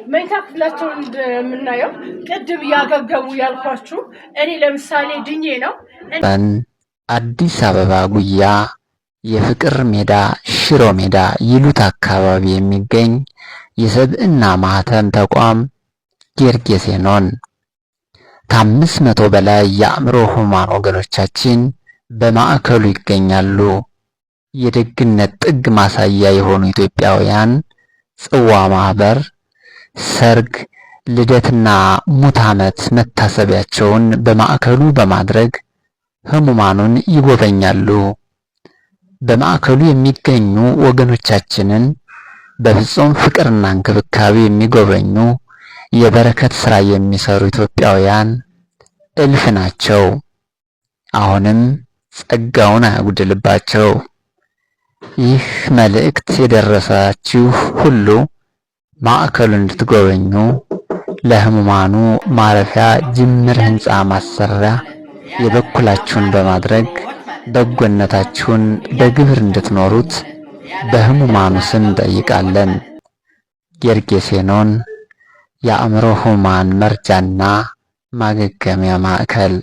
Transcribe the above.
መኝታ ክፍላቸውን እንደምናየው ቅድም ያገገሙ ያልኳችሁ እኔ ለምሳሌ ድኜ ነው። አዲስ አበባ ጉያ የፍቅር ሜዳ ሽሮ ሜዳ ይሉት አካባቢ የሚገኝ የሰብዕና ማህተም ተቋም ጌርጌሴኖን ከ500 በላይ የአእምሮ ህሙማን ወገኖቻችን በማዕከሉ ይገኛሉ። የደግነት ጥግ ማሳያ የሆኑ ኢትዮጵያውያን ጽዋ ማህበር ሰርግ፣ ልደትና ሙት ዓመት መታሰቢያቸውን በማዕከሉ በማድረግ ህሙማኑን ይጎበኛሉ። በማዕከሉ የሚገኙ ወገኖቻችንን በፍጹም ፍቅርና እንክብካቤ የሚጎበኙ የበረከት ሥራ የሚሰሩ ኢትዮጵያውያን እልፍ ናቸው። አሁንም ጸጋውን አያጉድልባቸው። ይህ መልእክት የደረሳችሁ ሁሉ ማዕከሉን እንድትጎበኙ ለህሙማኑ ማረፊያ ጅምር ህንፃ ማሰሪያ የበኩላችሁን በማድረግ በጎነታችሁን በግብር እንድትኖሩት በህሙማኑ ስም እንጠይቃለን። ጌርጌሴኖን የአእምሮ ህሙማን መርጃና ማገገሚያ ማዕከል